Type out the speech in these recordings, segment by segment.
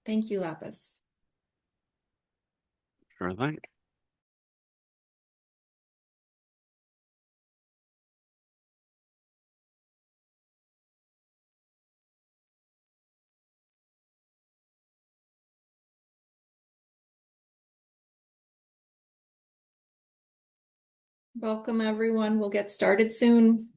Thank you, Lapis. Sure thing. Welcome, everyone. We'll get started soon.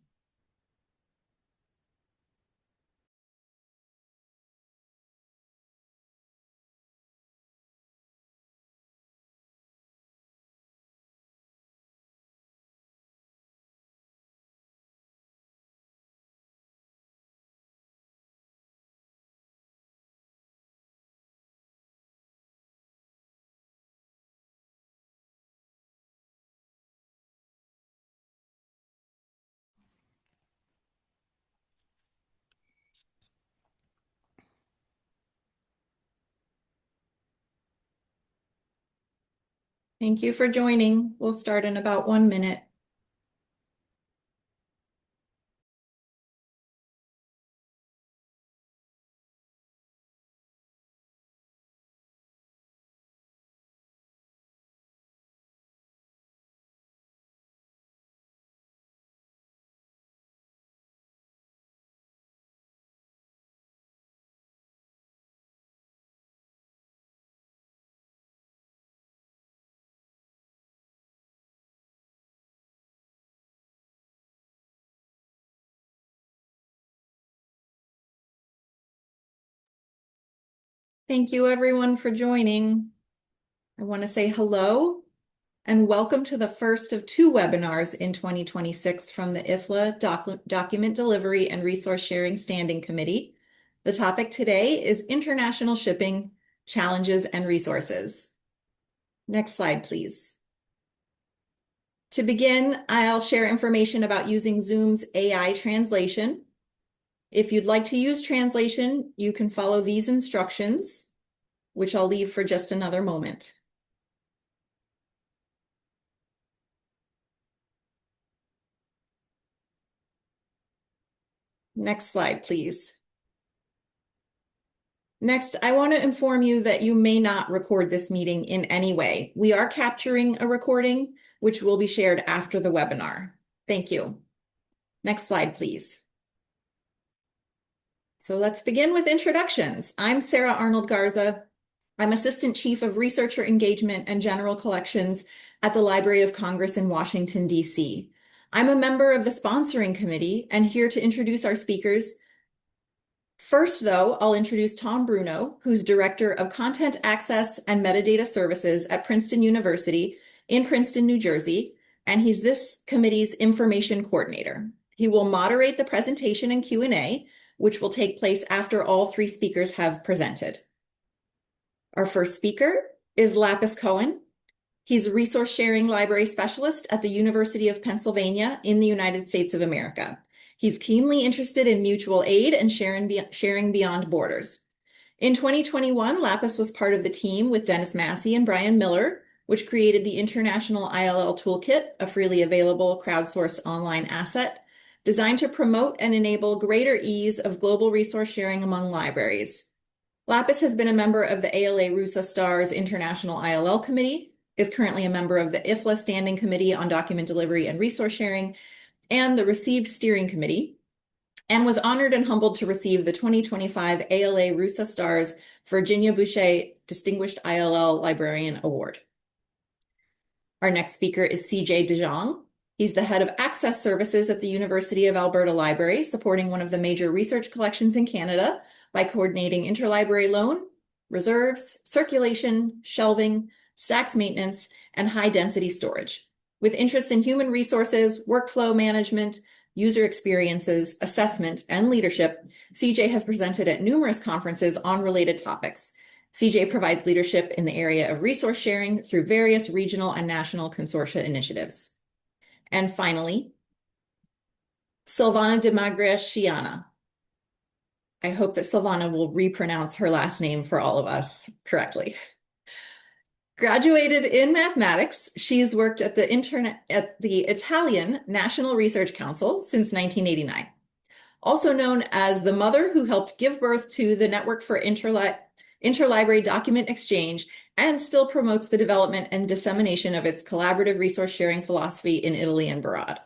Thank you for joining. We'll start in about 1 minute. Thank you, everyone, for joining. I want to say hello and welcome to the first of 2 webinars in 2026 from the IFLA Document Delivery and Resource Sharing Standing Committee. The topic today is International Shipping Challenges and Resources. Next slide, please. To begin, I'll share information about using Zoom's AI translation. If you'd like to use translation, you can follow these instructions, which I'll leave for just another moment. Next slide, please. Next, I want to inform you that you may not record this meeting in any way. We are capturing a recording, which will be shared after the webinar. Thank you. Next slide, please. So let's begin with introductions. I'm Sarah Arnold Garza. I'm Assistant Chief of Researcher Engagement and General Collections at the Library of Congress in Washington, D.C. I'm a member of the sponsoring committee and here to introduce our speakers. First, though, I'll introduce Tom Bruno, who's Director of Content Access and Metadata Services at Princeton University in Princeton, New Jersey, and he's this committee's information coordinator. He will moderate the presentation and Q&A, which will take place after all 3 speakers have presented. Our first speaker is Lapis Cohen. He's a resource sharing library specialist at the University of Pennsylvania in the United States of America. He's keenly interested in mutual aid and sharing beyond borders. In 2021, Lapis was part of the team with Dennis Massey and Brian Miller, which created the International ILL Toolkit, a freely available crowdsourced online asset designed to promote and enable greater ease of global resource sharing among libraries. Lapis has been a member of the ALA Rusa STARS International ILL Committee, is currently a member of the IFLA Standing Committee on Document Delivery and Resource Sharing, and the Received Steering Committee, and was honored and humbled to receive the 2025 ALA Rusa STARS Virginia Boucher Distinguished ILL Librarian Award. Our next speaker is CJ DeJong. He's the head of access services at the University of Alberta Library, supporting one of the major research collections in Canada by coordinating interlibrary loan, reserves, circulation, shelving, stacks maintenance, and high-density storage. With interests in human resources, workflow management, user experiences, assessment, and leadership, CJ has presented at numerous conferences on related topics. CJ provides leadership in the area of resource sharing through various regional and national consortia initiatives. And finally, Silvana Dimagresciana. I hope that Silvana will repronounce her last name for all of us correctly. Graduated in mathematics, she's worked at the Italian National Research Council since 1989. Also known as the mother who helped give birth to the Network for interlibrary document exchange, and still promotes the development and dissemination of its collaborative resource sharing philosophy in Italy and abroad.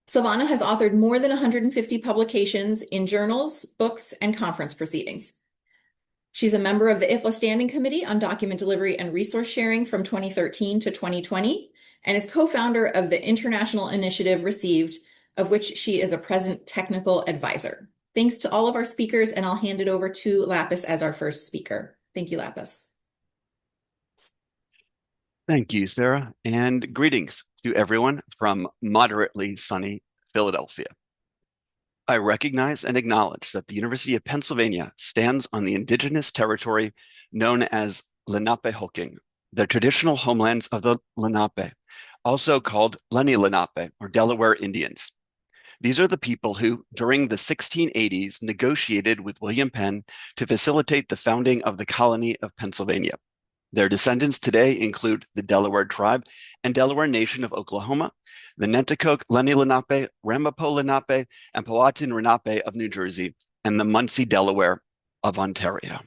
Silvana has authored more than 150 publications in journals, books, and conference proceedings. She's a member of the IFLA Standing Committee on Document Delivery and Resource Sharing from 2013 to 2020, and is co-founder of the International Initiative Received, of which she is a present technical advisor. Thanks to all of our speakers, and I'll hand it over to Lapis as our first speaker. Thank you, Lapis. Thank you, Sarah, and greetings to everyone from moderately sunny Philadelphia. I recognize and acknowledge that the University of Pennsylvania stands on the indigenous territory known as Lenapehoking, the traditional homelands of the Lenape, also called Lenni Lenape or Delaware Indians. These are the people who, during the 1680s, negotiated with William Penn to facilitate the founding of the colony of Pennsylvania. Their descendants today include the Delaware tribe and Delaware Nation of Oklahoma, the Nanticoke Lenni Lenape, Ramapo Lenape, and Powhatan Lenape of New Jersey, and the Munsee Delaware of Ontario.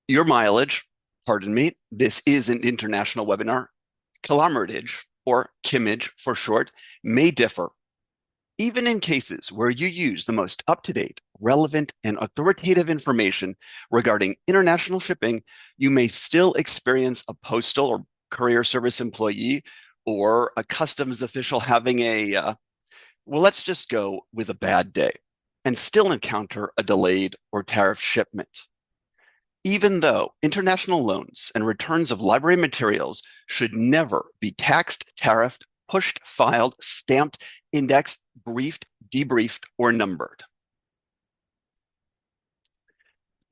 Your mileage, pardon me, this is an international webinar. Kilometerage, or kimage for short, may differ. Even in cases where you use the most up-to-date, relevant, and authoritative information regarding international shipping, you may still experience a postal or courier service employee or a customs official having well, let's just go with a bad day and still encounter a delayed or tariff shipment. Even though international loans and returns of library materials should never be taxed, tariffed, pushed, filed, stamped, indexed, briefed, debriefed, or numbered.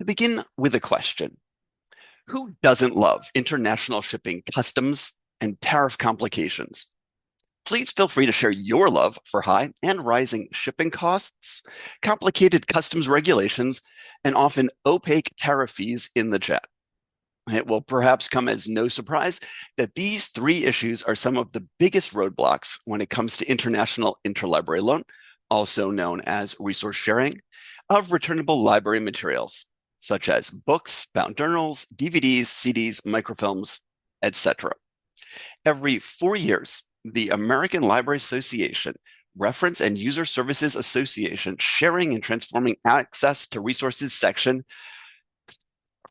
To begin with a question, who doesn't love international shipping customs and tariff complications? Please feel free to share your love for high and rising shipping costs, complicated customs regulations, and often opaque tariff fees in the chat. It will perhaps come as no surprise that these three issues are some of the biggest roadblocks when it comes to international interlibrary loan, also known as resource sharing, of returnable library materials, such as books, bound journals, DVDs, CDs, microfilms, etc. Every 4 years, the American Library Association, Reference and User Services Association Sharing and Transforming Access to Resources section,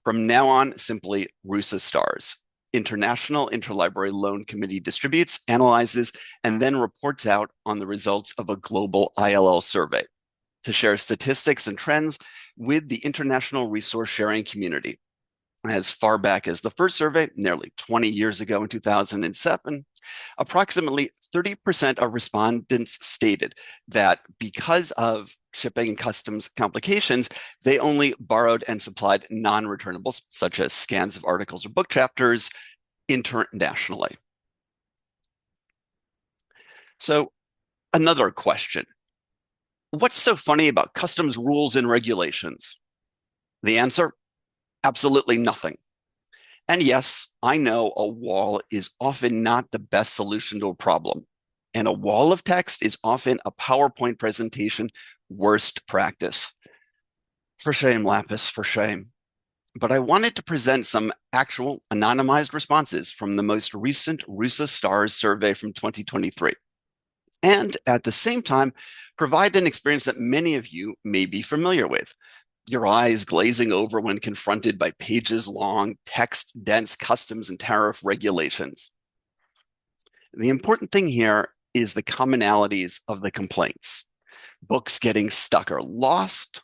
from now on, simply RUSA stars. International Interlibrary Loan Committee distributes, analyzes, and then reports out on the results of a global ILL survey to share statistics and trends with the international resource sharing community. As far back as the first survey, nearly 20 years ago in 2007, approximately 30% of respondents stated that because of shipping and customs complications, they only borrowed and supplied non-returnables, such as scans of articles or book chapters, internationally. So, another question. What's so funny about customs rules and regulations? The answer? Absolutely nothing. And yes, I know a wall is often not the best solution to a problem. And a wall of text is often a PowerPoint presentation worst practice. For shame, Lapis, for shame. But I wanted to present some actual anonymized responses from the most recent RUSA STARS survey from 2023. And at the same time, provide an experience that many of you may be familiar with. Your eyes glazing over when confronted by pages-long, text-dense customs and tariff regulations. The important thing here is the commonalities of the complaints. Books getting stuck or lost,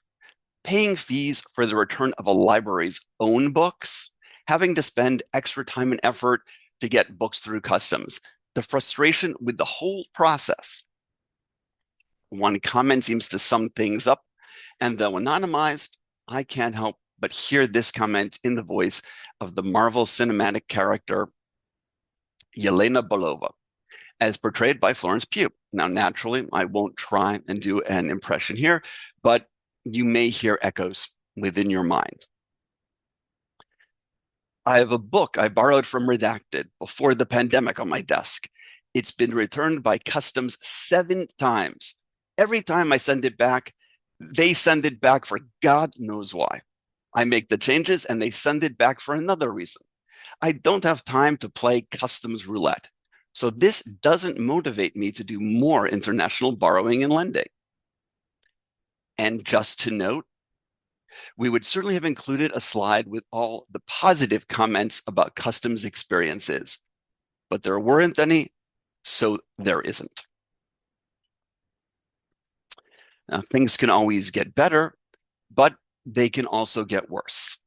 paying fees for the return of a library's own books, having to spend extra time and effort to get books through customs, the frustration with the whole process. One comment seems to sum things up, and though anonymized, I can't help but hear this comment in the voice of the Marvel cinematic character Yelena Belova, as portrayed by Florence Pugh. Now, naturally, I won't try and do an impression here, but you may hear echoes within your mind. I have a book I borrowed from Redacted before the pandemic on my desk. It's been returned by customs 7 times. Every time I send it back, They send it back for God knows why. I make the changes and they send it back for another reason. I don't have time to play customs roulette. So this doesn't motivate me to do more international borrowing and lending. And just to note, we would certainly have included a slide with all the positive comments about customs experiences, but there weren't any, so there isn't. Now, things can always get better, but they can also get worse.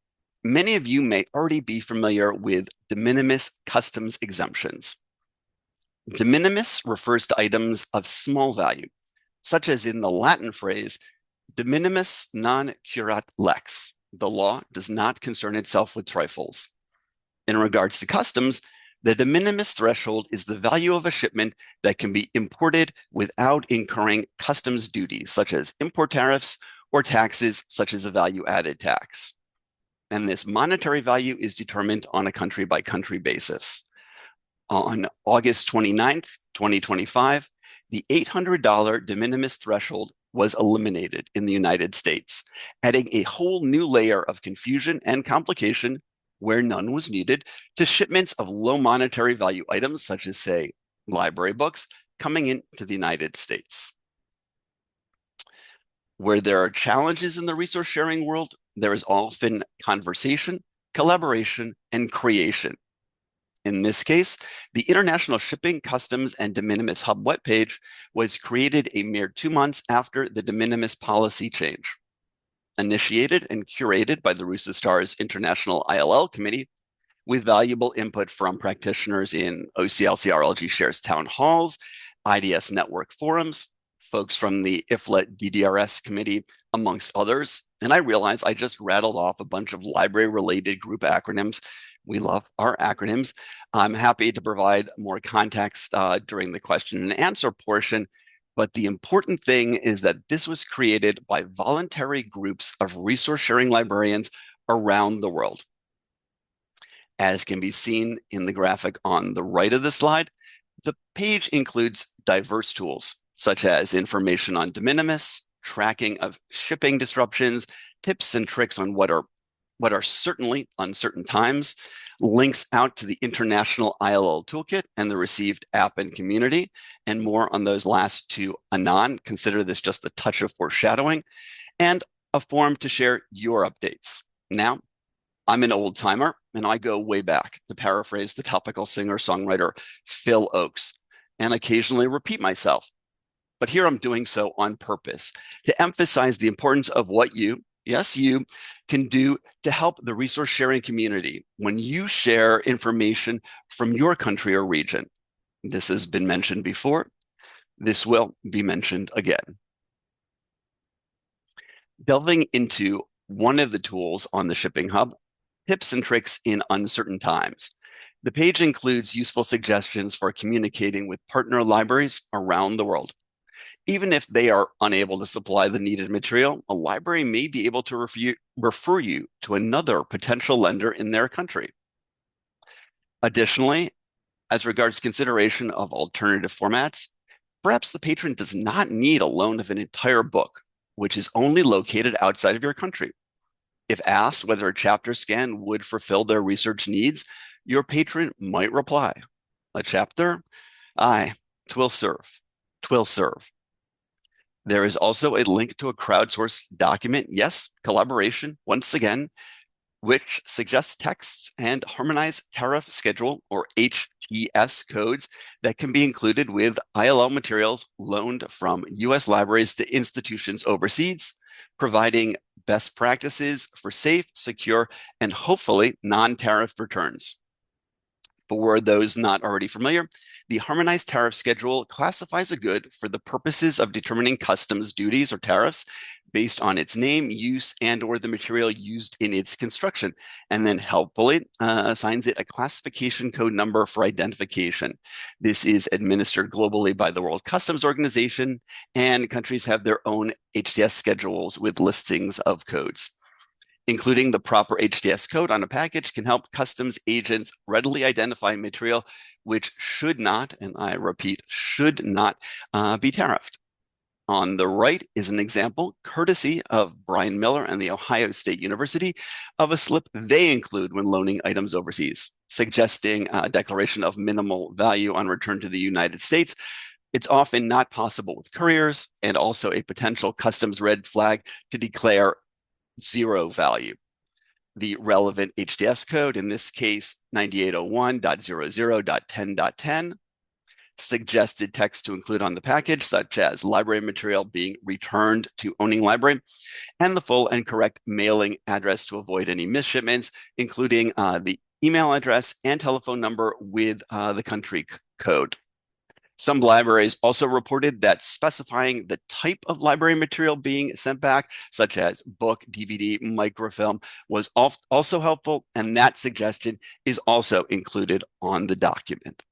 Many of you may already be familiar with de minimis customs exemptions. De minimis refers to items of small value, such as in the Latin phrase, de minimis non curat lex. The law does not concern itself with trifles. In regards to customs, the de minimis threshold is the value of a shipment that can be imported without incurring customs duties, such as import tariffs or taxes, such as a value-added tax. And this monetary value is determined on a country-by-country basis. On August 29th, 2025, the $800 de minimis threshold was eliminated in the United States, adding a whole new layer of confusion and complication where none was needed to shipments of low monetary value items, such as, say, library books, coming into the United States. Where there are challenges in the resource sharing world, there is often conversation, collaboration, and creation. In this case, the International Shipping, Customs, and De Minimis Hub webpage was created a mere 2 months after the de minimis policy change. Initiated and curated by the Rusa Stars International ILL Committee, with valuable input from practitioners in OCLC-RLG Shares town halls, IDS network forums, folks from the IFLA DDRS committee, amongst others. And I realize I just rattled off a bunch of library-related group acronyms. We love our acronyms. I'm happy to provide more context during the question and answer portion, but the important thing is that this was created by voluntary groups of resource sharing librarians around the world. As can be seen in the graphic on the right of the slide, the page includes diverse tools, such as information on de minimis, tracking of shipping disruptions, tips and tricks on what are certainly uncertain times, links out to the International ILL Toolkit and the received app and community, and more on those last two anon. Consider this just a touch of foreshadowing, and a form to share your updates. Now, I'm an old timer, and I go way back, to paraphrase the topical singer-songwriter Phil Oakes, and occasionally repeat myself. But here I'm doing so on purpose, to emphasize the importance of what you, yes, you, can do to help the resource sharing community when you share information from your country or region. This has been mentioned before. This will be mentioned again. Delving into one of the tools on the Shipping Hub, tips and tricks in uncertain times. The page includes useful suggestions for communicating with partner libraries around the world. Even if they are unable to supply the needed material, a library may be able to refer you to another potential lender in their country. Additionally, as regards consideration of alternative formats, perhaps the patron does not need a loan of an entire book, which is only located outside of your country. If asked whether a chapter scan would fulfill their research needs, your patron might reply, "A chapter? Aye, 'twill serve, 'twill serve." There is also a link to a crowdsourced document, yes, collaboration, once again, which suggests texts and harmonized tariff schedule, or HTS codes, that can be included with ILL materials loaned from US libraries to institutions overseas, providing best practices for safe, secure, and hopefully non-tariff returns. For those not already familiar, the harmonized tariff schedule classifies a good for the purposes of determining customs duties or tariffs based on its name, use, and or the material used in its construction, and then helpfully assigns it a classification code number for identification. This is administered globally by the World Customs Organization, and countries have their own HTS schedules with listings of codes. Including the proper HTS code on a package can help customs agents readily identify material which should not, and I repeat, should not be tariffed. On the right is an example, courtesy of Brian Miller and the Ohio State University, of a slip they include when loaning items overseas, suggesting a declaration of minimal value on return to the United States. It's often not possible with couriers, and also a potential customs red flag to declare zero value. The relevant HTS code, in this case 9801.00.10.10, suggested text to include on the package, such as library material being returned to owning library, and the full and correct mailing address to avoid any misshipments, including the email address and telephone number with the country code. Some libraries also reported that specifying the type of library material being sent back, such as book, DVD, microfilm, was also helpful, and that suggestion is also included on the document.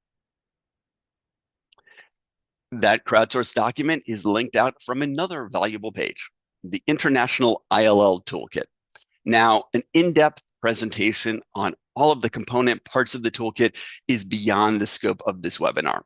That crowdsourced document is linked out from another valuable page, the International ILL Toolkit. Now, an in-depth presentation on all of the component parts of the toolkit is beyond the scope of this webinar.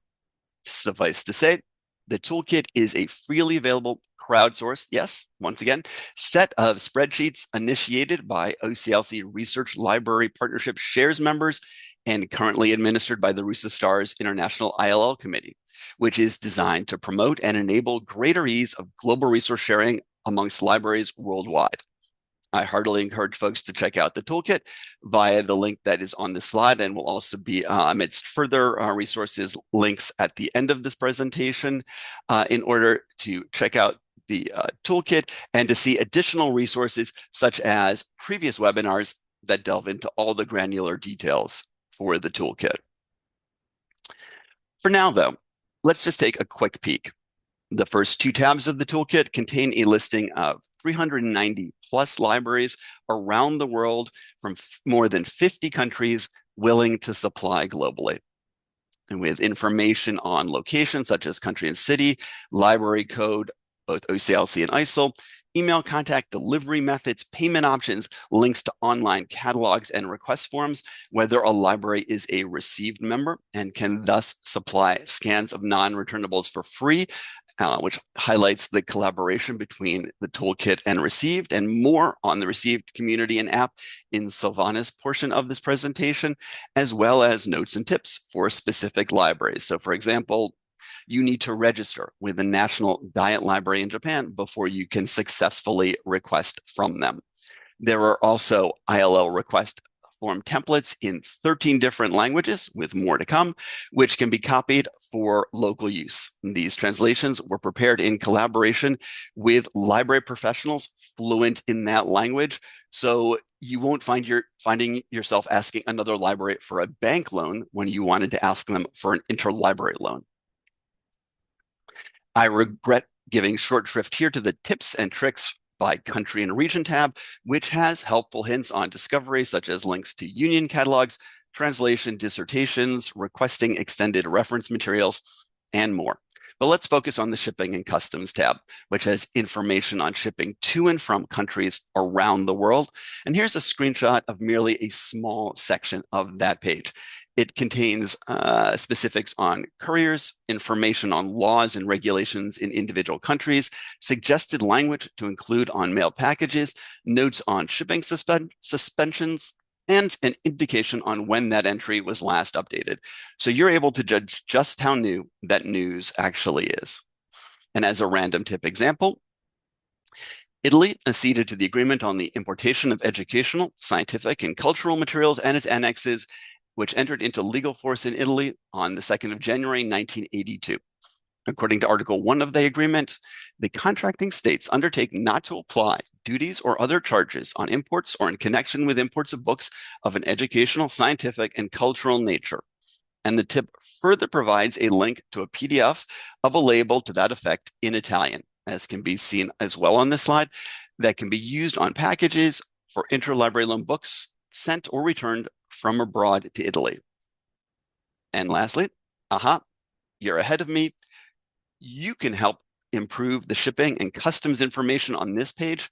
Suffice to say, the toolkit is a freely available crowdsourced, yes, once again, set of spreadsheets initiated by OCLC Research Library Partnership Shares members and currently administered by the Rusa Stars International ILL Committee, which is designed to promote and enable greater ease of global resource sharing amongst libraries worldwide. I heartily encourage folks to check out the toolkit via the link that is on the slide, and will also be amidst further resources links at the end of this presentation in order to check out the toolkit and to see additional resources such as previous webinars that delve into all the granular details for the toolkit. For now, though, let's just take a quick peek. The first two tabs of the toolkit contain a listing of 390 plus libraries around the world from more than 50 countries willing to supply globally. And with information on locations such as country and city, library code, both OCLC and ISIL, email contact, delivery methods, payment options, links to online catalogs and request forms, whether a library is a received member and can thus supply scans of non-returnables for free, which highlights the collaboration between the toolkit and received, and more on the received community and app in Silvana's portion of this presentation, as well as notes and tips for specific libraries. So for example, you need to register with the National Diet Library in Japan before you can successfully request from them. There are also ILL request form templates in 13 different languages, with more to come, which can be copied for local use. These translations were prepared in collaboration with library professionals fluent in that language, so you won't finding yourself asking another library for a bank loan when you wanted to ask them for an interlibrary loan. I regret giving short shrift here to the tips and tricks by country and region tab, which has helpful hints on discovery, such as links to union catalogs, translation dissertations, requesting extended reference materials, and more. But let's focus on the shipping and customs tab, which has information on shipping to and from countries around the world. And here's a screenshot of merely a small section of that page. It contains specifics on couriers, information on laws and regulations in individual countries, suggested language to include on mail packages, notes on shipping suspensions, and an indication on when that entry was last updated. So you're able to judge just how new that news actually is. And as a random tip example, Italy acceded to the agreement on the importation of educational, scientific, and cultural materials and its annexes, which entered into legal force in Italy on the 2nd of January, 1982. According to Article 1 of the agreement, the contracting states undertake not to apply duties or other charges on imports or in connection with imports of books of an educational, scientific, and cultural nature. And the tip further provides a link to a PDF of a label to that effect in Italian, as can be seen as well on this slide, that can be used on packages for interlibrary loan books sent or returned from abroad to Italy. And lastly, you're ahead of me. You can help improve the shipping and customs information on this page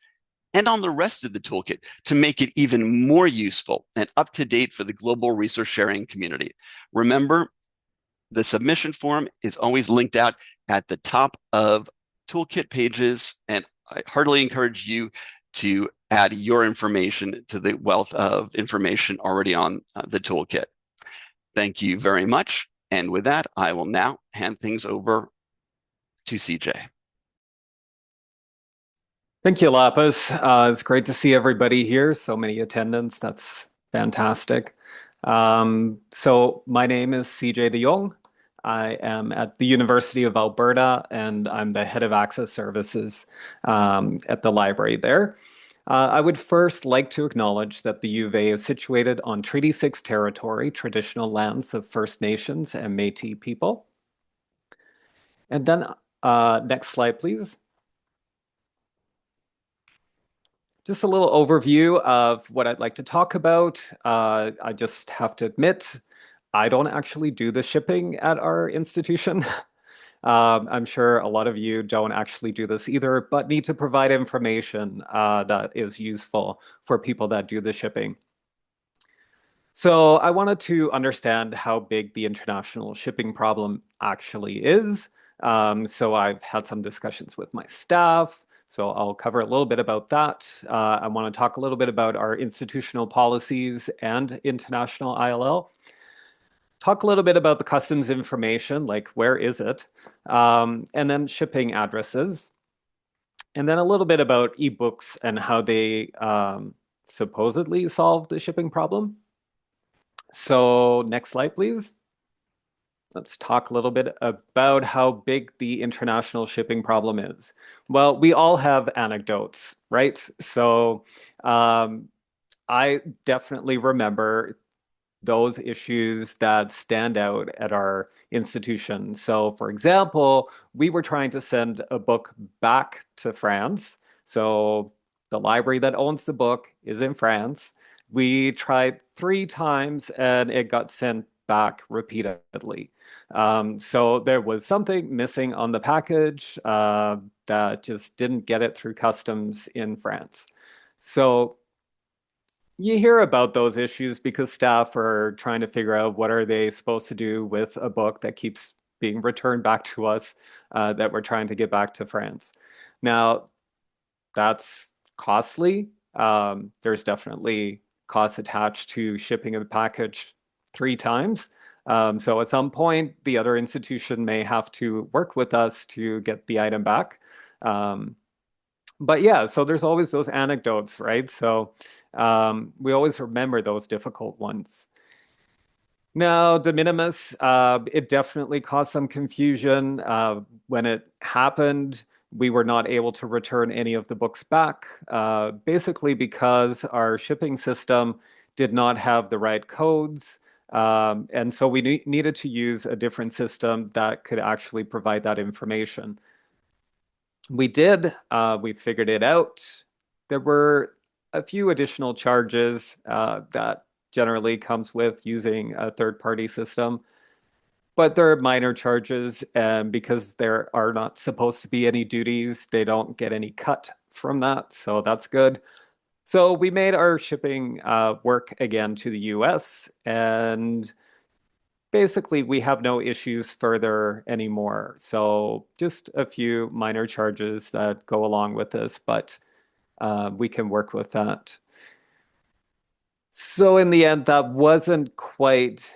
and on the rest of the toolkit to make it even more useful and up to date for the global resource sharing community. Remember, the submission form is always linked out at the top of toolkit pages, and I heartily encourage you to add your information to the wealth of information already on the toolkit. Thank you very much. And with that, I will now hand things over to CJ. Thank you, Lapis. It's great to see everybody here. So many attendants. That's fantastic. So my name is CJ de Jong. I am at the University of Alberta, and I'm the head of access services at the library there. I would first like to acknowledge that the U of A is situated on Treaty 6 territory, traditional lands of First Nations and Métis people. And then next slide, please. Just a little overview of what I'd like to talk about. I just have to admit, I don't actually do the shipping at our institution. I'm sure a lot of you don't actually do this either, but need to provide information that is useful for people that do the shipping. So I wanted to understand how big the international shipping problem actually is. So I've had some discussions with my staff. So I'll cover a little bit about that. I want to talk a little bit about our institutional policies and international ILL. Talk a little bit about the customs information, like where is it? And then shipping addresses. And then a little bit about ebooks and how they supposedly solve the shipping problem. So next slide, please. Let's talk a little bit about how big the international shipping problem is. Well, we all have anecdotes, right? So I definitely remember those issues that stand out at our institution. So for example, we were trying to send a book back to France. So the library that owns the book is in France. We tried 3 times and it got sent back repeatedly. So there was something missing on the package that just didn't get it through customs in France. So you hear about those issues because staff are trying to figure out what are they supposed to do with a book that keeps being returned back to us that we're trying to get back to France. Now, that's costly. There's definitely costs attached to shipping a package 3 times. So at some point, the other institution may have to work with us to get the item back. But yeah, so there's always those anecdotes, right? So we always remember those difficult ones. Now, de minimis, it definitely caused some confusion. When it happened, we were not able to return any of the books back, basically because our shipping system did not have the right codes. And so we needed to use a different system that could actually provide that information. We did, we figured it out. There were a few additional charges that generally comes with using a third-party system, but they're minor charges, and because there are not supposed to be any duties, they don't get any cut from that, so that's good. So we made our shipping work again to the US, and basically we have no issues further anymore. So just a few minor charges that go along with this, but we can work with that. So in the end, that wasn't quite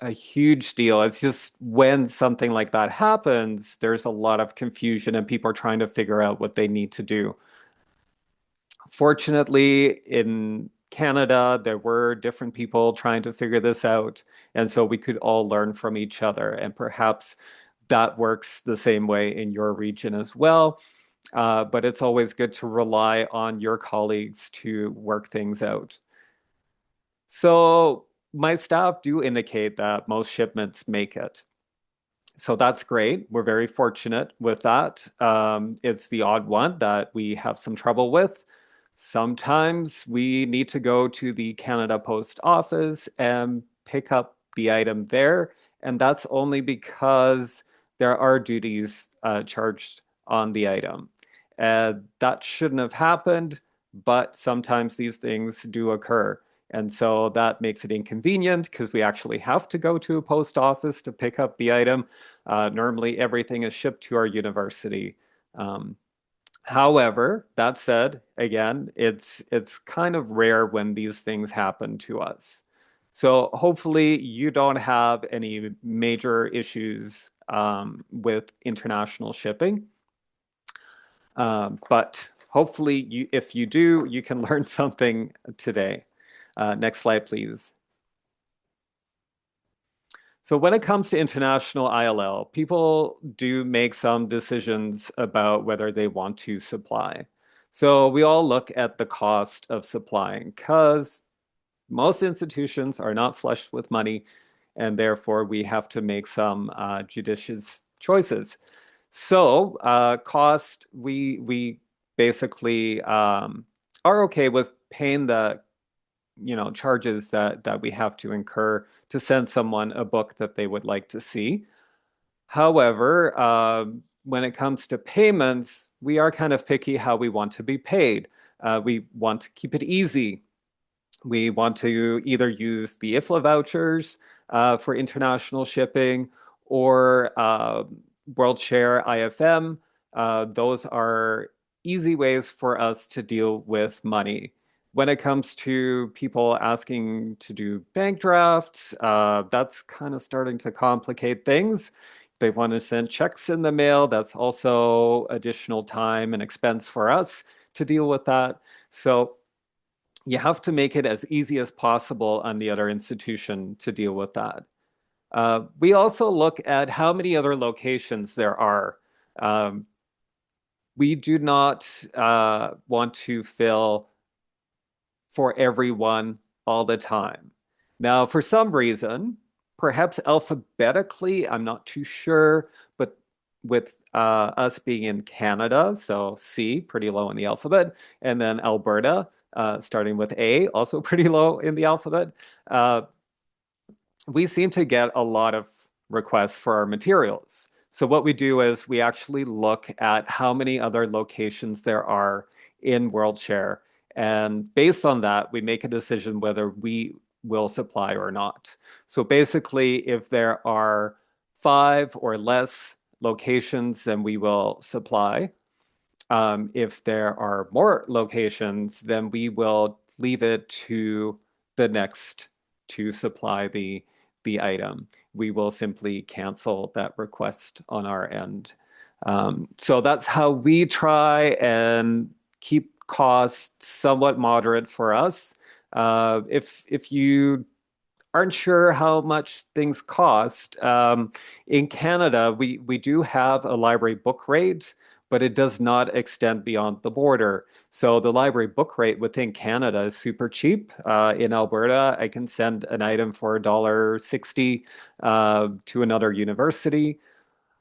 a huge deal. It's just when something like that happens, there's a lot of confusion and people are trying to figure out what they need to do. Fortunately, in Canada, there were different people trying to figure this out. And so we could all learn from each other. And perhaps that works the same way in your region as well. But it's always good to rely on your colleagues to work things out. So my staff do indicate that most shipments make it. So that's great. We're very fortunate with that. It's the odd one that we have some trouble with. Sometimes we need to go to the Canada Post Office and pick up the item there. And that's only because there are duties charged on the item. That shouldn't have happened, but sometimes these things do occur. And so that makes it inconvenient because we actually have to go to a post office to pick up the item. Normally, everything is shipped to our university. However, that said, again, it's kind of rare when these things happen to us. So hopefully you don't have any major issues with international shipping. But hopefully if you do, you can learn something today. Next slide, please. So when it comes to international ILL, people do make some decisions about whether they want to supply. So we all look at the cost of supplying because most institutions are not flushed with money, and therefore we have to make some judicious choices. So cost, we basically are okay with paying the charges that we have to incur to send someone a book that they would like to see. However, when it comes to payments, we are kind of picky how we want to be paid. We want to keep it easy. We want to either use the IFLA vouchers for international shipping or World Share IFM. Those are easy ways for us to deal with money. When it comes to people asking to do bank drafts, that's kind of starting to complicate things. They want to send checks in the mail. That's also additional time and expense for us to deal with that. So you have to make it as easy as possible on the other institution to deal with that. We also look at how many other locations there are. We do not want to fill for everyone all the time. Now, for some reason, perhaps alphabetically, I'm not too sure, but with us being in Canada, so C, pretty low in the alphabet, and then Alberta, starting with A, also pretty low in the alphabet, we seem to get a lot of requests for our materials. So what we do is we actually look at how many other locations there are in WorldShare. And based on that, we make a decision whether we will supply or not. So basically, if there are 5 or less locations, then we will supply. If there are more locations, then we will leave it to the next to supply the item. We will simply cancel that request on our end. So that's how we try and keep costs somewhat moderate for us. If you aren't sure how much things cost, in Canada, we do have a library book rate, but it does not extend beyond the border. So the library book rate within Canada is super cheap. In Alberta, I can send an item for $1.60 to another university.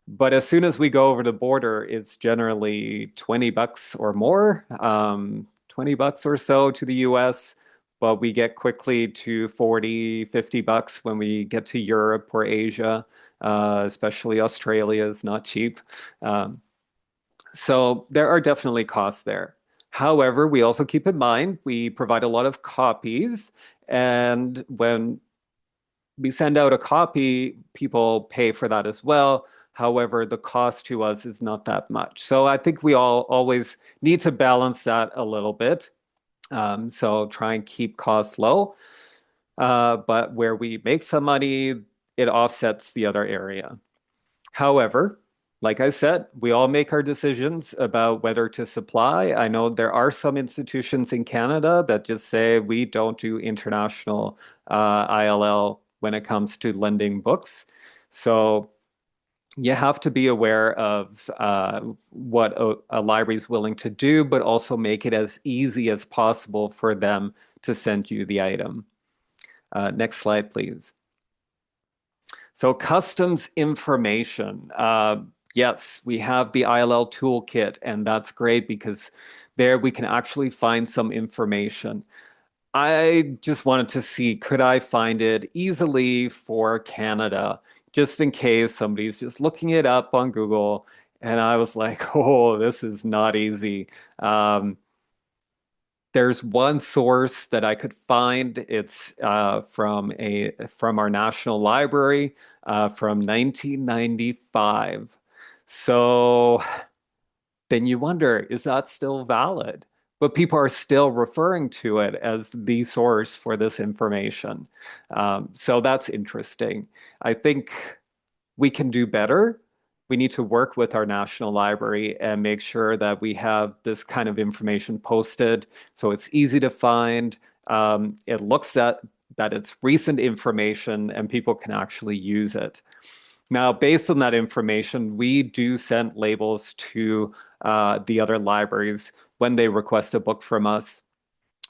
But as soon as we go over the border, it's generally $20 or more, $20 or so to the US. But we get quickly to 40, $50 when we get to Europe or Asia, especially Australia is not cheap. So there are definitely costs there. However, we also keep in mind we provide a lot of copies, and when we send out a copy, people pay for that as well. However, the cost to us is not that much. So I think we all always need to balance that a little bit. So try and keep costs low. But where we make some money, it offsets the other area. However, like I said, we all make our decisions about whether to supply. I know there are some institutions in Canada that just say we don't do international ILL when it comes to lending books. So you have to be aware of what a library is willing to do, but also make it as easy as possible for them to send you the item. Next slide, please. So customs information. Yes, we have the ILL toolkit, and that's great because there we can actually find some information. I just wanted to see, could I find it easily for Canada, just in case somebody's just looking it up on Google. And I was like, oh, this is not easy. There's one source that I could find. It's from our National Library from 1995. So then you wonder, is that still valid? But people are still referring to it as the source for this information. So that's interesting. I think we can do better. We need to work with our national library and make sure that we have this kind of information posted so it's easy to find. It looks at that it's recent information and people can actually use it. Now, based on that information, we do send labels to the other libraries when they request a book from us.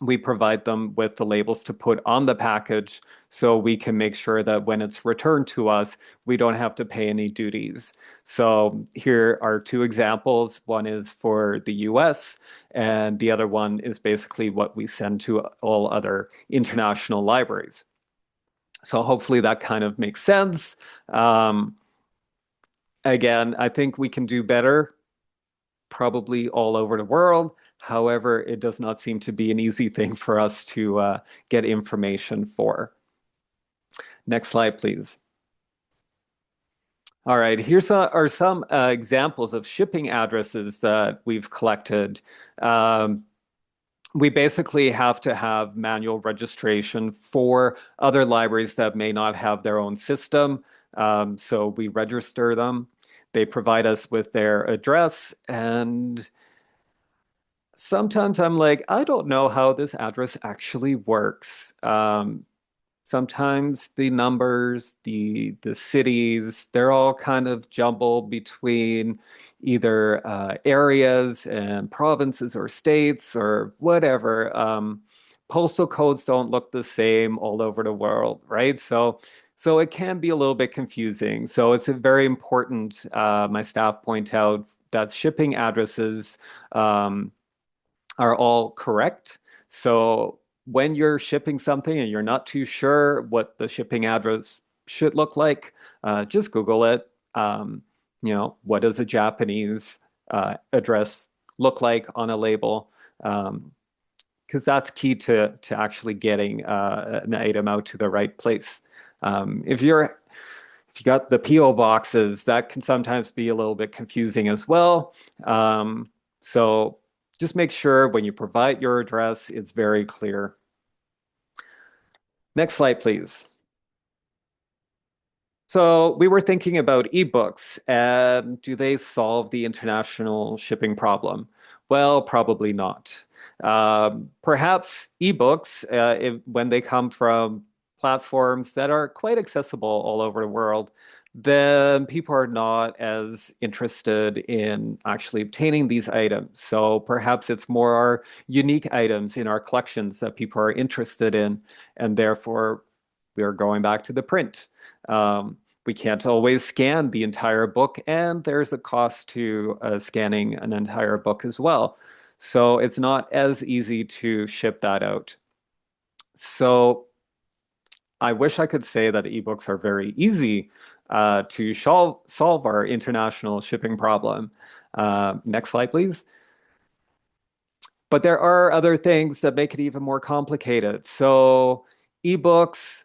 We provide them with the labels to put on the package so we can make sure that when it's returned to us, we don't have to pay any duties. So here are two examples. One is for the US, and the other one is basically what we send to all other international libraries. So hopefully that kind of makes sense. Again, I think we can do better, probably all over the world. However, it does not seem to be an easy thing for us to get information for. Next slide, please. All right, here's are some examples of shipping addresses that we've collected. We basically have to have manual registration for other libraries that may not have their own system. So we register them. They provide us with their address, and sometimes I'm like, I don't know how this address actually works. Sometimes the numbers, the cities, they're all kind of jumbled between either areas and provinces or states or whatever. Postal codes don't look the same all over the world, right? So it can be a little bit confusing. So it's a very important, my staff point out, that shipping addresses are all correct. So when you're shipping something and you're not too sure what the shipping address should look like, just Google it. What does a Japanese address look like on a label? Because that's key to actually getting an item out to the right place. If you got the PO boxes, that can sometimes be a little bit confusing as well. So just make sure when you provide your address, it's very clear. Next slide, please. So we were thinking about ebooks, and do they solve the international shipping problem? Well, probably not. Perhaps ebooks, when they come from platforms that are quite accessible all over the world, then people are not as interested in actually obtaining these items. So perhaps it's more our unique items in our collections that people are interested in, and therefore we are going back to the print. We can't always scan the entire book, and there's a cost to scanning an entire book as well. So it's not as easy to ship that out. So I wish I could say that ebooks are very easy to solve our international shipping problem. Next slide, please. But there are other things that make it even more complicated. So ebooks,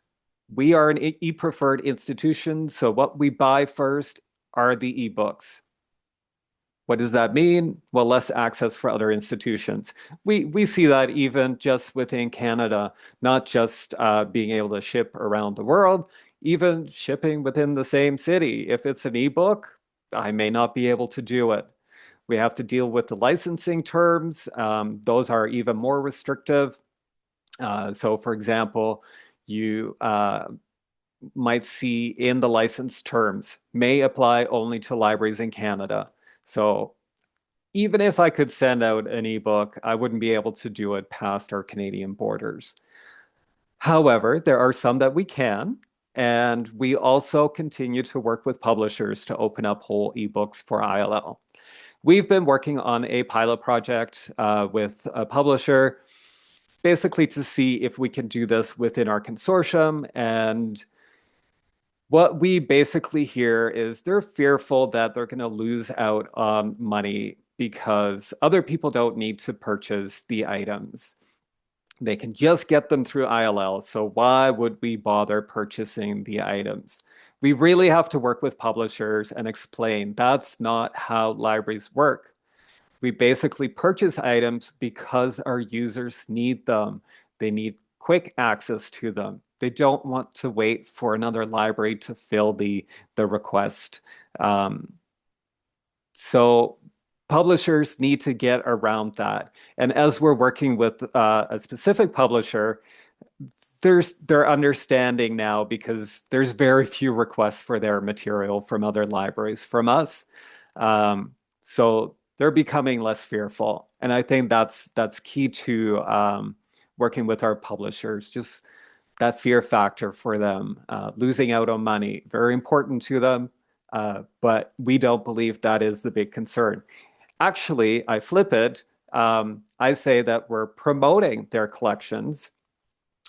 we are an e-preferred institution. So what we buy first are the ebooks. What does that mean? Well, less access for other institutions. We see that even just within Canada, not just being able to ship around the world, even shipping within the same city. If it's an ebook, I may not be able to do it. We have to deal with the licensing terms. Those are even more restrictive. So for example, you might see in the license terms, may apply only to libraries in Canada. So even if I could send out an ebook, I wouldn't be able to do it past our Canadian borders. However, there are some that we can, and we also continue to work with publishers to open up whole ebooks for ILL. We've been working on a pilot project with a publisher, basically to see if we can do this within our consortium. And what we basically hear is they're fearful that they're going to lose out on money because other people don't need to purchase the items. They can just get them through ILL. So why would we bother purchasing the items? We really have to work with publishers and explain that's not how libraries work. We basically purchase items because our users need them. They need quick access to them. They don't want to wait for another library to fill the request. So publishers need to get around that. And as we're working with a specific publisher, they're understanding now because there's very few requests for their material from other libraries from us. So they're becoming less fearful. And I think that's key to working with our publishers, just that fear factor for them, losing out on money, very important to them. But we don't believe that is the big concern. Actually, I flip it. I say that we're promoting their collections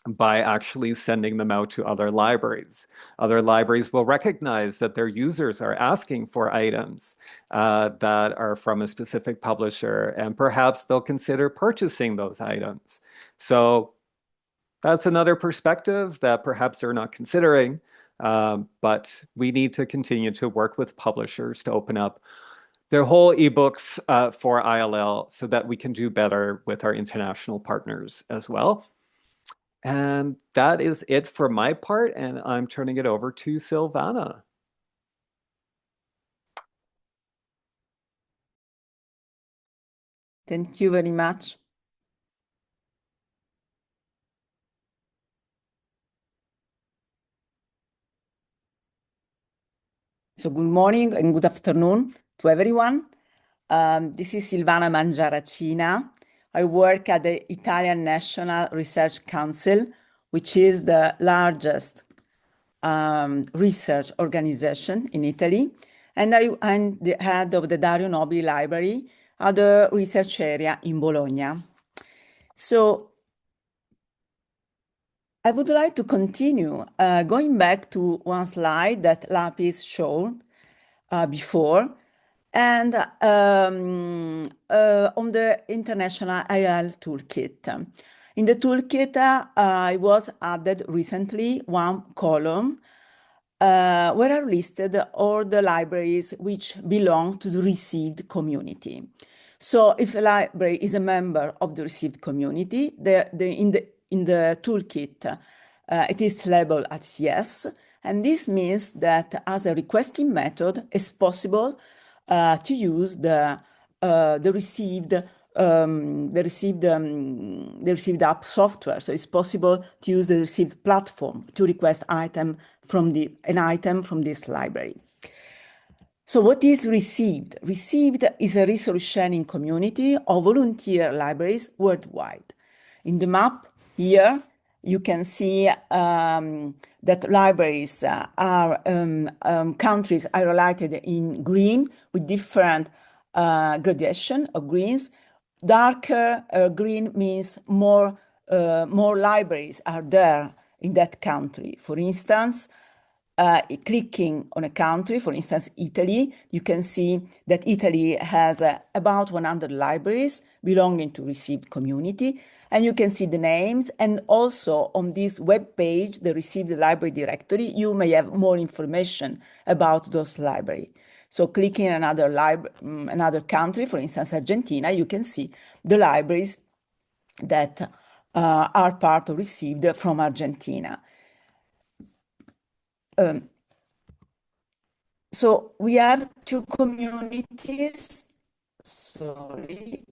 by actually sending them out to other libraries. Other libraries will recognize that their users are asking for items that are from a specific publisher, and perhaps they'll consider purchasing those items. So that's another perspective that perhaps they're not considering, but we need to continue to work with publishers to open up their whole ebooks for ILL so that we can do better with our international partners as well. And that is it for my part, and I'm turning it over to Silvana. Thank you very much. So good morning and good afternoon to everyone. This is Silvana Mangiaracina. I work at the Italian National Research Council, which is the largest research organization in Italy. And I'm the head of the Dario Nobili Library at the research area in Bologna. So I would like to continue going back to one slide that Lapis showed before, and on the International IL Toolkit. In the toolkit, I was added recently one column where are listed all the libraries which belong to the received community. So if a library is a member of the received community, in the toolkit, it is labeled as yes. And this means that as a requesting method, it's possible to use the received app software. So it's possible to use the received platform to request an item from this library. So what is received? Received is a resource sharing community of volunteer libraries worldwide. In the map here, you can see that libraries countries are highlighted in green with different gradation of greens. Darker green means more libraries are there in that country. For instance, clicking on a country, for instance, Italy, you can see that Italy has about 100 libraries belonging to received community, and you can see the names. And also on this web page, the received library directory, you may have more information about those libraries. So clicking another country, for instance, Argentina, you can see the libraries that are part of received from Argentina. So we have two communities. Sorry,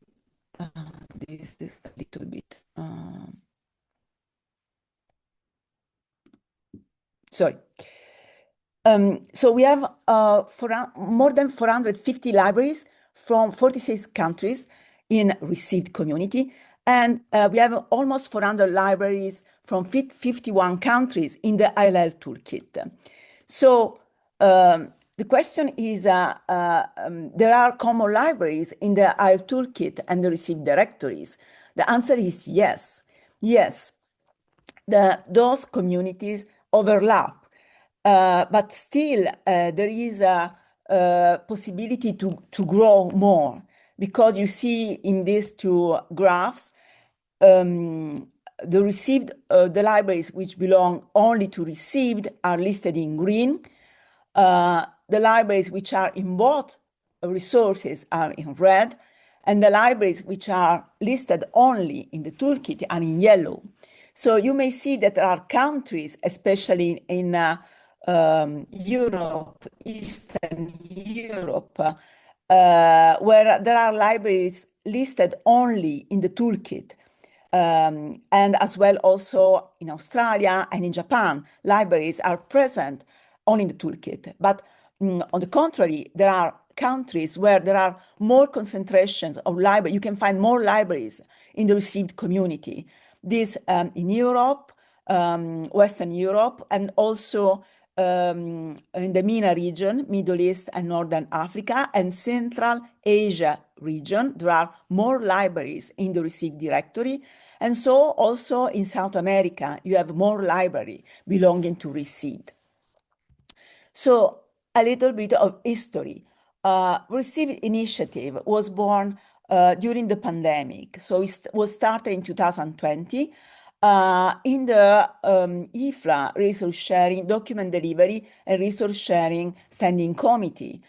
this is a little bit. Sorry. So we have more than 450 libraries from 46 countries in received community. And we have almost 400 libraries from 51 countries in the ILL toolkit. So the question is, there are common libraries in the IL toolkit and the received directories. The answer is yes. Yes, those communities overlap. But still, there is a possibility to grow more, because you see in these two graphs, the libraries which belong only to received are listed in green. The libraries which are in both resources are in red, and the libraries which are listed only in the toolkit are in yellow. So you may see that there are countries, especially in Europe, Eastern Europe, where there are libraries listed only in the toolkit. And as well also in Australia and in Japan, libraries are present only in the toolkit. But on the contrary, there are countries where there are more concentrations of libraries. You can find more libraries in the received community. This in Europe, Western Europe, and also in the MENA region, Middle East and Northern Africa, and Central Asia region, there are more libraries in the received directory. And so also in South America, you have more library belonging to received. So a little bit of history. Received Initiative was born during the pandemic. So it was started in 2020 in the IFLA Resource Sharing, Document Delivery and Resource Sharing Standing Committee.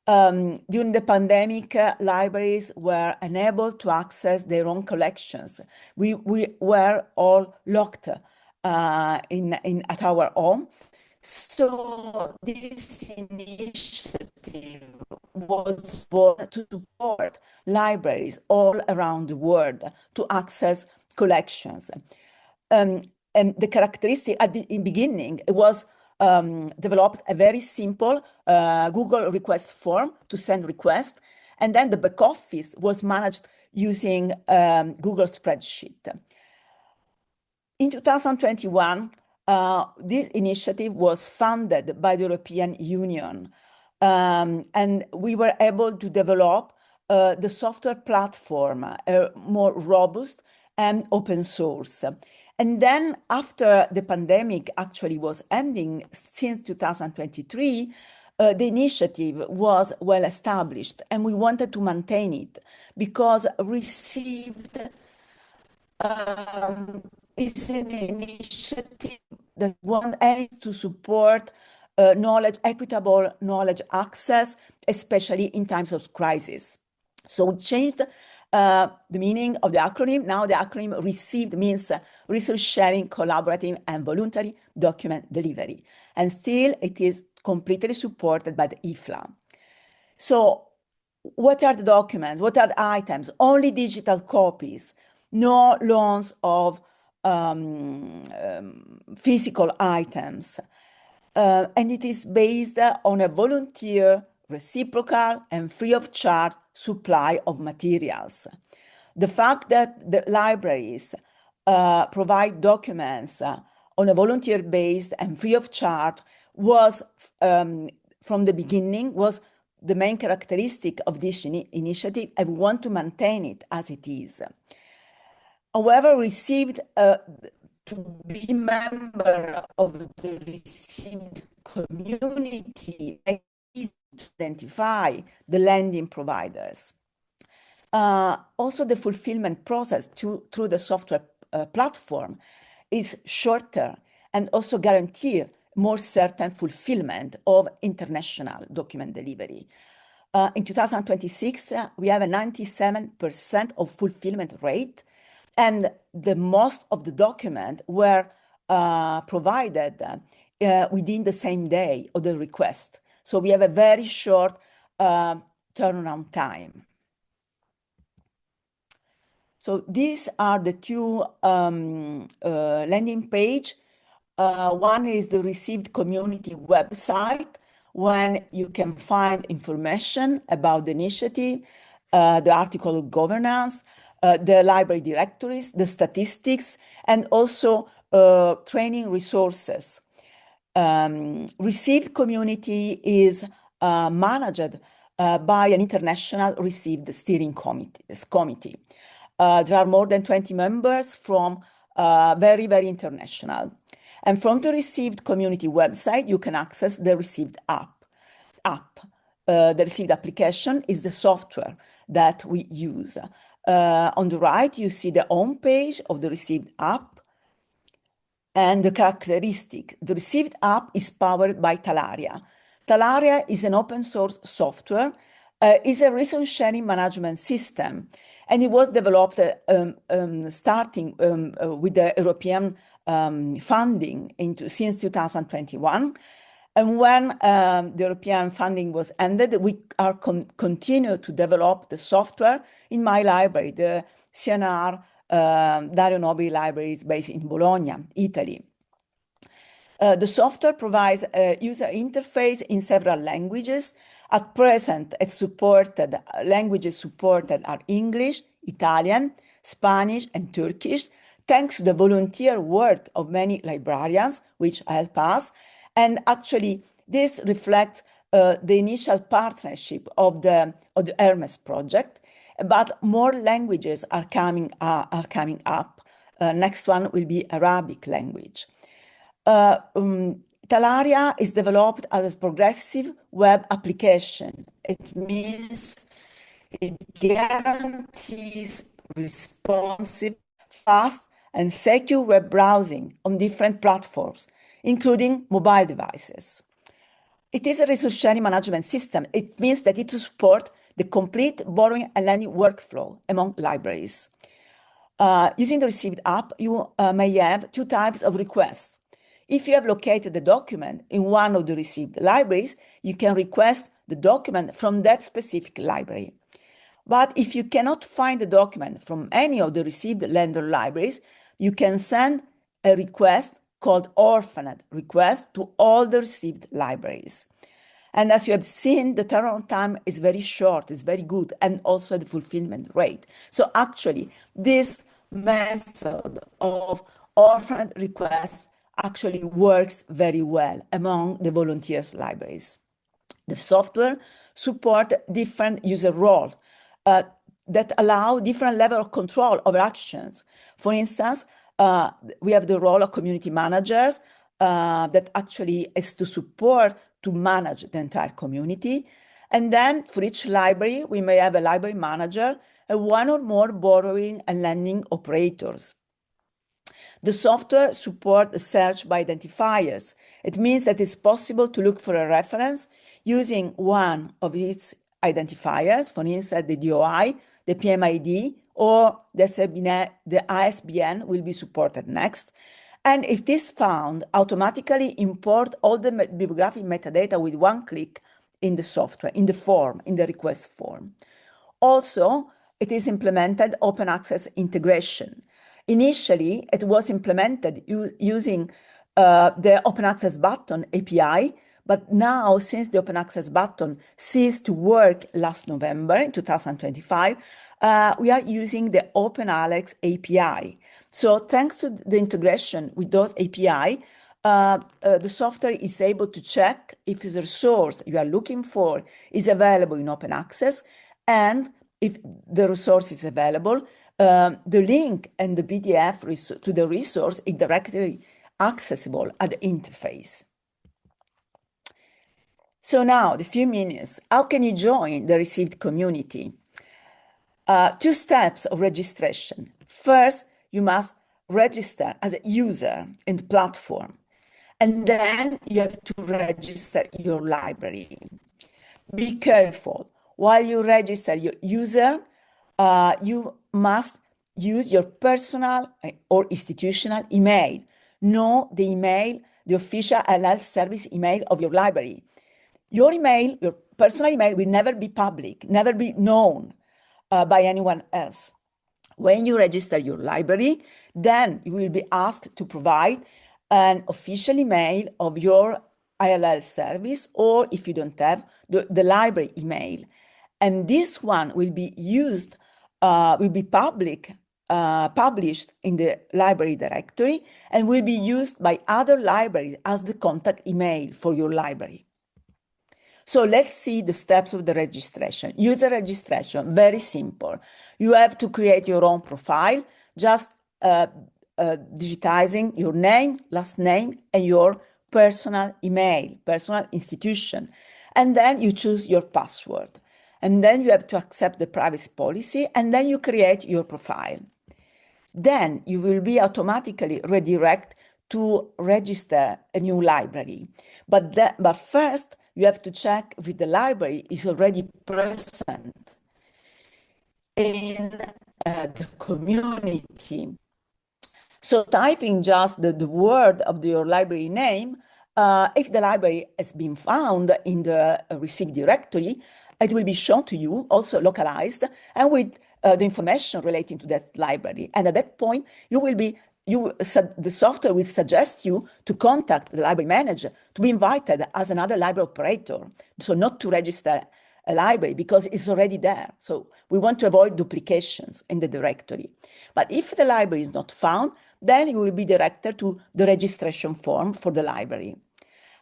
During the pandemic, libraries were unable to access their own collections. We were all locked at our home. So this initiative was born to support libraries all around the world to access collections. And the characteristic at the beginning, it was developed a very simple Google request form to send requests, and then the back office was managed using Google spreadsheet. In 2021, this initiative was funded by the European Union, and we were able to develop the software platform, more robust and open source. And then after the pandemic actually was ending since 2023, the initiative was well established, and we wanted to maintain it because received is an initiative that aims to support equitable knowledge access, especially in times of crisis. So we changed the meaning of the acronym. Now the acronym RECEIVED means resource sharing, collaborative, and voluntary document delivery. And still it is completely supported by the IFLA. So what are the documents? What are the items? Only digital copies, no loans of physical items. And it is based on a volunteer, reciprocal, and free of charge supply of materials. The fact that the libraries provide documents on a volunteer based and free of charge was from the beginning was the main characteristic of this initiative, and we want to maintain it as it is. However, received to be member of the received community, to identify the lending providers. Also, the fulfillment process through the software platform is shorter and also guarantee more certain fulfillment of international document delivery. In 2026, we have a 97% of fulfillment rate, and the most of the documents were provided within the same day of the request. So we have a very short turnaround time. So these are the two landing page. One is the received community website, when you can find information about the initiative, the article of governance, the library directories, the statistics, and also training resources. Received community is managed by an international received steering committee. There are more than 20 members from very, very international. And from the received community website, you can access the received app. The received application is the software that we use. On the right, you see the home page of the received app and the characteristic. The received app is powered by Talaria. Talaria is an open source software is a resource sharing management system. And it was developed starting with the European funding since 2021. And when the European funding was ended, we are continue to develop the software in my library, the CNR Dario Nobili library is based in Bologna, Italy. The software provides a user interface in several languages. At present, languages supported are English, Italian, Spanish, and Turkish, thanks to the volunteer work of many librarians, which help us. And actually, this reflects the initial partnership of the Hermes project, but more languages are coming up. Next one will be Arabic language. Talaria is developed as a progressive web application. It means it guarantees responsive, fast, and secure web browsing on different platforms, including mobile devices. It is a resource sharing management system. It means that it supports the complete borrowing and lending workflow among libraries. Using the received app, you may have two types of requests. If you have located the document in one of the received libraries, you can request the document from that specific library. But if you cannot find the document from any of the received lender libraries, you can send a request called orphaned request to all the received libraries. And as you have seen, the turnaround time is very short, it's very good, and also the fulfillment rate. So actually, this method of orphaned requests actually works very well among the volunteers libraries. The software supports different user roles that allow different level of control over actions. For instance, we have the role of community managers that actually is to support to manage the entire community. And then for each library, we may have a library manager and one or more borrowing and lending operators. The software supports a search by identifiers. It means that it's possible to look for a reference using one of its identifiers, for instance, the DOI, the PMID, or the ISBN will be supported next. And if this found, automatically import all the bibliographic metadata with one click in the software, in the request form. Also, it is implemented open access integration. Initially, it was implemented using the open access button API, but now, since the open access button ceased to work last November in 2025, we are using the OpenAlex API. So thanks to the integration with those API, the software is able to check if the resource you are looking for is available in open access, and if the resource is available, the link and the PDF to the resource is directly accessible at the interface. So now, the few minutes, how can you join the received community? Two steps of registration. First, you must register as a user in the platform, and then you have to register your library. Be careful. While you register your user, you must use your personal or institutional email. Know the email, the official IFLA service email of your library. Your email, your personal email, will never be public, never be known by anyone else. When you register your library, then you will be asked to provide an official email of your IFLA service, or if you don't have, the library email. And this one will be used, will be published in the library directory, and will be used by other libraries as the contact email for your library. So let's see the steps of the registration. User registration, very simple. You have to create your own profile, just digitizing your name, last name, and your personal email, personal institution. And then you choose your password. And then you have to accept the privacy policy, and then you create your profile. Then you will be automatically redirected to register a new library. But first, you have to check if the library is already present in the community. So typing just the word of your library name, if the library has been found in the received directory, it will be shown to you, also localized, and with the information relating to that library. And at that point, the software will suggest you to contact the library manager to be invited as another library operator. So not to register a library because it's already there. So we want to avoid duplications in the directory. But if the library is not found, then you will be directed to the registration form for the library.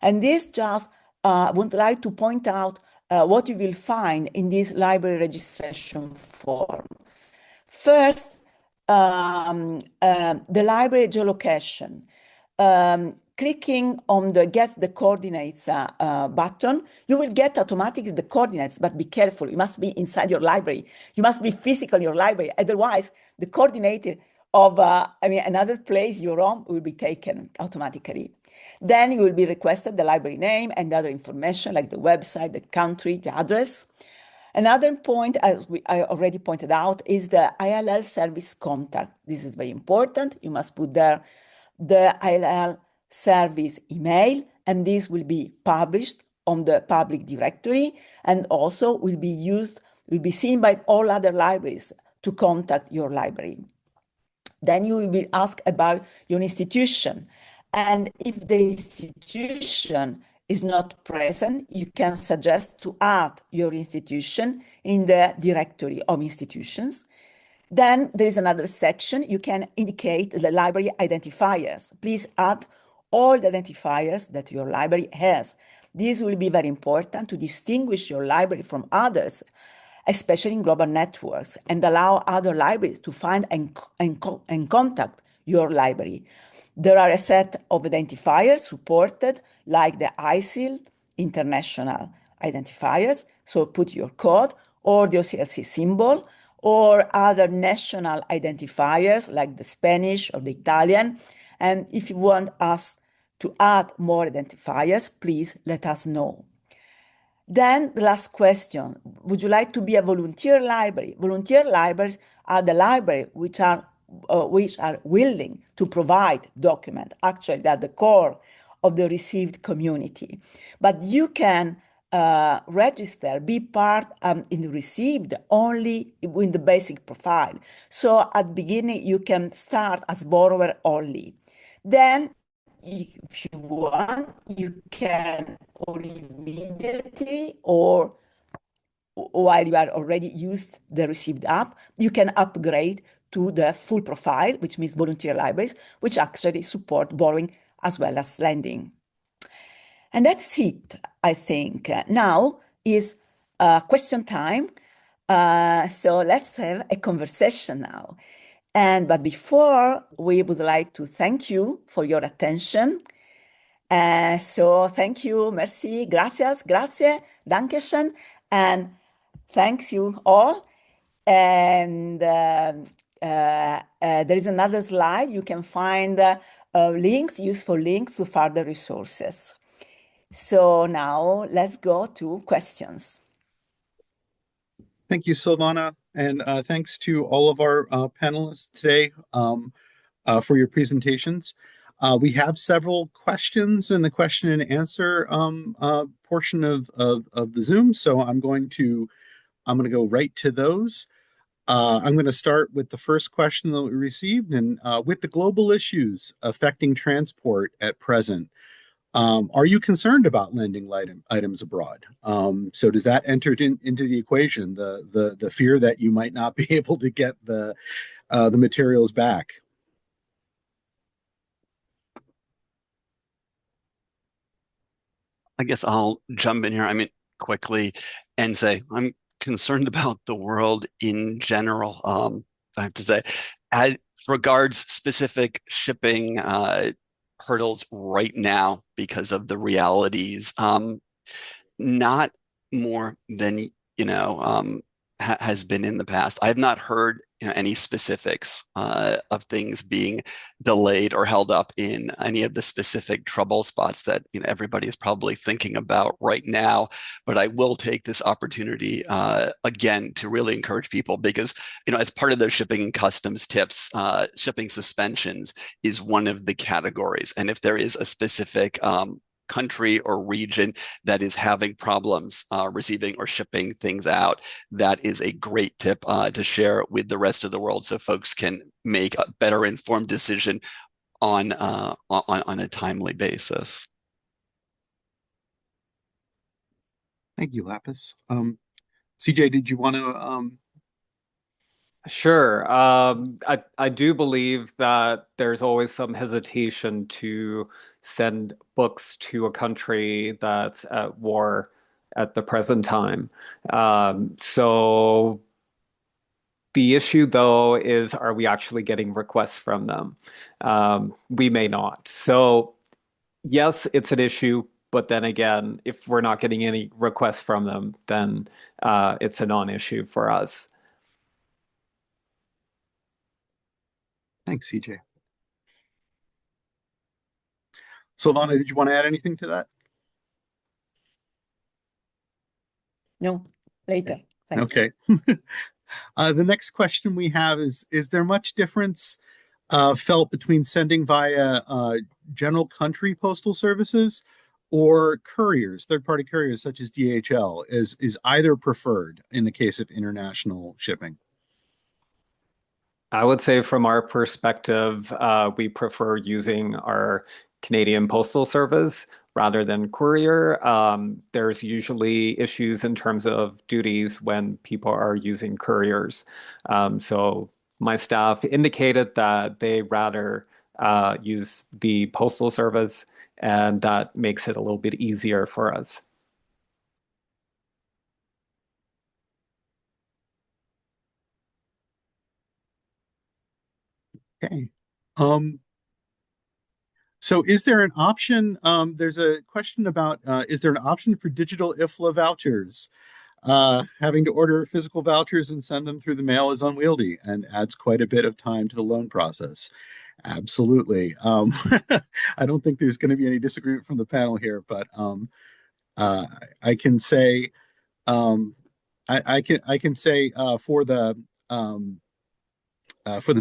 And this just would like to point out what you will find in this library registration form. First, the library geolocation. Clicking on the Get the Coordinates button, you will get automatically the coordinates, but be careful. You must be inside your library. You must be physical in your library. Otherwise, the coordinate of another place you're on will be taken automatically. Then you will be requested the library name and other information like the website, the country, the address. Another point, as I already pointed out, is the ILL service contact. This is very important. You must put there the ILL service email, and this will be published on the public directory and also will be seen by all other libraries to contact your library. Then you will be asked about your institution. And if the institution is not present, you can suggest to add your institution in the directory of institutions. Then there is another section. You can indicate the library identifiers. Please add all the identifiers that your library has. This will be very important to distinguish your library from others, especially in global networks, and allow other libraries to find and contact your library. There are a set of identifiers supported, like the ISIL, International Identifiers, so put your code, or the OCLC symbol, or other national identifiers, like the Spanish or the Italian. And if you want us to add more identifiers, please let us know. Then the last question, would you like to be a volunteer library? Volunteer libraries are the libraries which are willing to provide documents. Actually, they're the core of the received community. But you can register, be part in the received only in the basic profile. So at the beginning, you can start as borrower only. Then, if you want, you can or immediately or while you are already used the received app, you can upgrade to the full profile, which means volunteer libraries, which actually support borrowing as well as lending. And that's it, I think. Now is question time. So let's have a conversation now. But before, we would like to thank you for your attention. So thank you, merci, gracias, grazie, dankeschön, and thanks you all. And there is another slide. You can find useful links to further resources. So now let's go to questions. Thank you, Silvana, and thanks to all of our panelists today for your presentations. We have several questions in the question and answer portion of the Zoom, so I'm going to go right to those. I'm going to start with the first question that we received, and with the global issues affecting transport at present, are you concerned about lending items abroad? So does that enter into the equation, the fear that you might not be able to get the materials back? I guess I'll jump in here, quickly and say I'm concerned about the world in general. I have to say, as regards specific shipping hurdles right now because of the realities, not more than has been in the past. I have not heard any specifics of things being delayed or held up in any of the specific trouble spots that everybody is probably thinking about right now. But I will take this opportunity again to really encourage people, because as part of those shipping and customs tips, shipping suspensions is one of the categories. And if there is a specific country or region that is having problems receiving or shipping things out, that is a great tip to share with the rest of the world, so folks can make a better informed decision on a timely basis. Thank you, Lapis. CJ, did you want to? Sure. I do believe that there's always some hesitation to send books to a country that's at war at the present time. So the issue, though, is, are we actually getting requests from them? We may not. So yes, it's an issue. But then again, if we're not getting any requests from them, then it's a non-issue for us. Thanks, CJ. Silvana, did you want to add anything to that? No, later. Thanks. Okay. The next question we have is there much difference felt between sending via general country postal services or couriers, third-party couriers such as DHL? Is either preferred in the case of international shipping? I would say from our perspective, we prefer using our Canadian Postal Service rather than courier. There's usually issues in terms of duties when people are using couriers. So my staff indicated that they rather use the Postal Service, and that makes it a little bit easier for us. Okay. So is there an option? There's a question about is there an option for digital IFLA vouchers? Having to order physical vouchers and send them through the mail is unwieldy and adds quite a bit of time to the loan process. Absolutely. I don't think there's going to be any disagreement from the panel here, but I can say I can say for the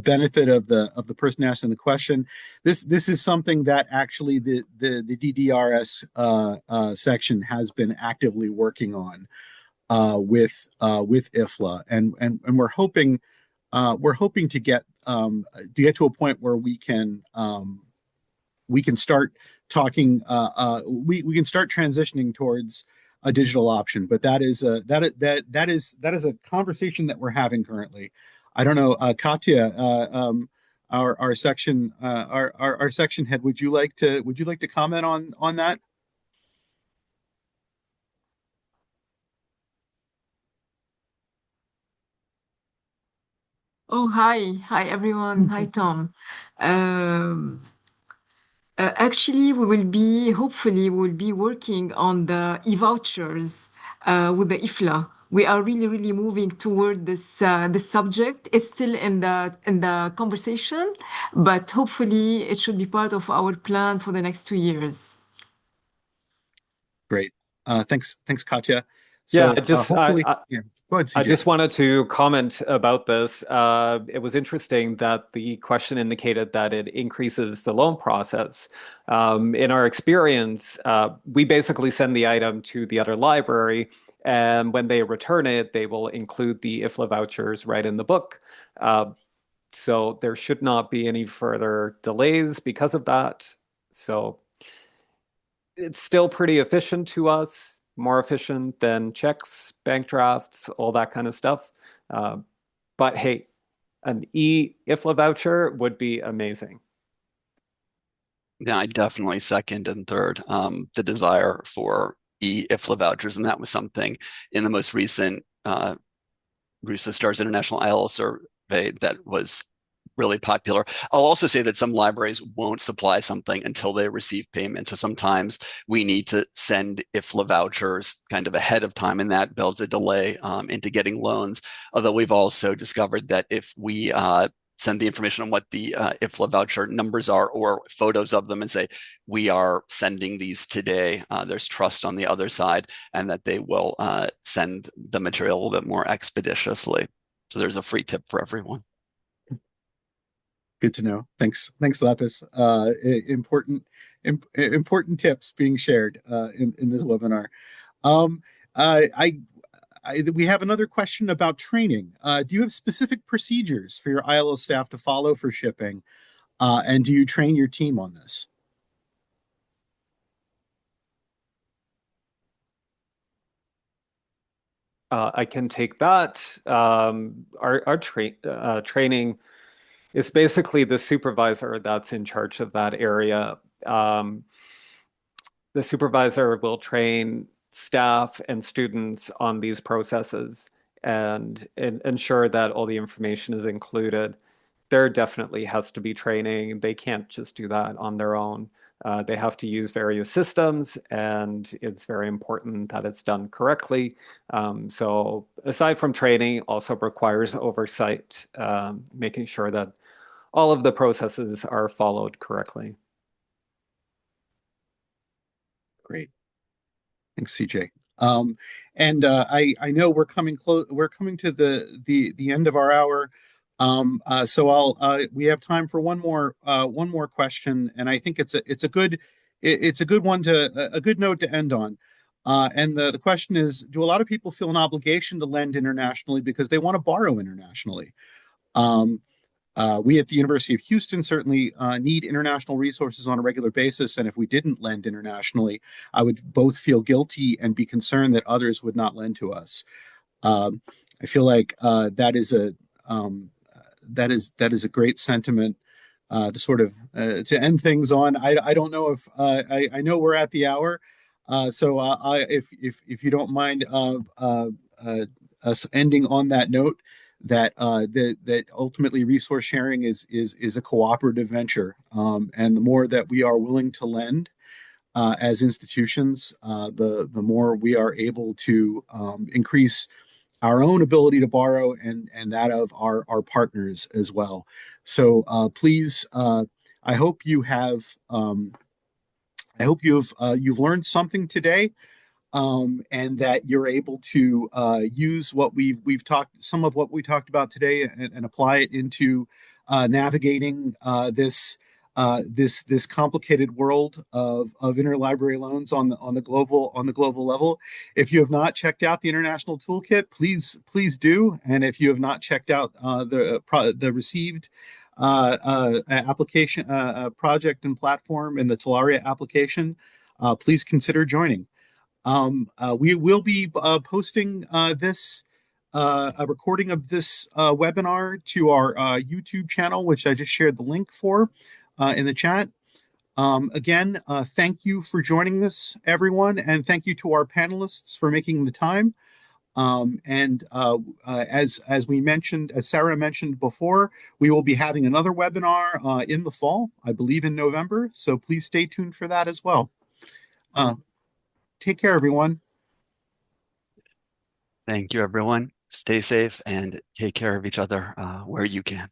benefit of the person asking the question, this is something that actually the DDRS section has been actively working on with IFLA, and we're hoping to get to a point where we can start talking we can start transitioning towards a digital option, but that is a conversation that we're having currently. I don't know, Katya, our section head, would you like to comment on that? Oh, hi everyone. Hi, Tom. Um, Actually, hopefully, we will be working on the e-vouchers with the IFLA. We are really moving toward this subject. It's still in the conversation, but hopefully, it should be part of our plan for the next 2 years. Great. Thanks, Katya. Yeah, So hopefully, yeah. Go ahead, CJ. I just wanted to comment about this. It was interesting that the question indicated that it increases the loan process. In our experience, we basically send the item to the other library, and when they return it, they will include the IFLA vouchers right in the book. So there should not be any further delays because of that. So it's still pretty efficient to us. More efficient than checks, bank drafts, all that kind of stuff. But hey, an e-IFLA voucher would be amazing. Yeah, I definitely second and third the desire for e-IFLA vouchers, and that was something in the most recent RUSA Stars International ILL survey that was really popular. I'll also say that some libraries won't supply something until they receive payment. So sometimes we need to send IFLA vouchers kind of ahead of time, and that builds a delay into getting loans. Although we've also discovered that if we send the information on what the IFLA voucher numbers are or photos of them and say, we are sending these today, there's trust on the other side and that they will send the material a little bit more expeditiously. So there's a free tip for everyone. Good to know. Thanks, Lapis. Important tips being shared in this webinar. Um, we have another question about training. Do you have specific procedures for your ILO staff to follow for shipping? And do you train your team on this? I can take that. Our training is basically the supervisor that's in charge of that area. The supervisor will train staff and students on these processes and ensure that all the information is included. There definitely has to be training. They can't just do that on their own. They have to use various systems, and it's very important that it's done correctly. So aside from training, also requires oversight, making sure that all of the processes are followed correctly. Great. Thanks, CJ. And I know we're coming close. We're coming to the end of our hour. So we have time for one more question, and I think it's a good one a good note to end on. And the question is, do a lot of people feel an obligation to lend internationally because they want to borrow internationally? We at the University of Houston certainly need international resources on a regular basis. And if we didn't lend internationally, I would both feel guilty and be concerned that others would not lend to us. I feel like that is a great sentiment to sort of to end things on. I don't know if I know we're at the hour, so if you don't mind us ending on that note, that ultimately resource sharing is a cooperative venture, and the more that we are willing to lend as institutions, the more we are able to increase our own ability to borrow and that of our partners as well. So please, I hope you have you've learned something today, and that you're able to use what we've talked, some of what we talked about today, and apply it into navigating this complicated world of interlibrary loans on the global level. If you have not checked out the International Toolkit, please do. And if you have not checked out the received application project and platform in the Talaria application, please consider joining. We will be posting a recording of this webinar to our YouTube channel, which I just shared the link for in the chat. Again, thank you for joining us, everyone, and thank you to our panelists for making the time. As we mentioned, as Sarah mentioned before, we will be having another webinar in the fall, I believe in November. So please stay tuned for that as well. Take care, everyone. Thank you, everyone. Stay safe and take care of each other where you can.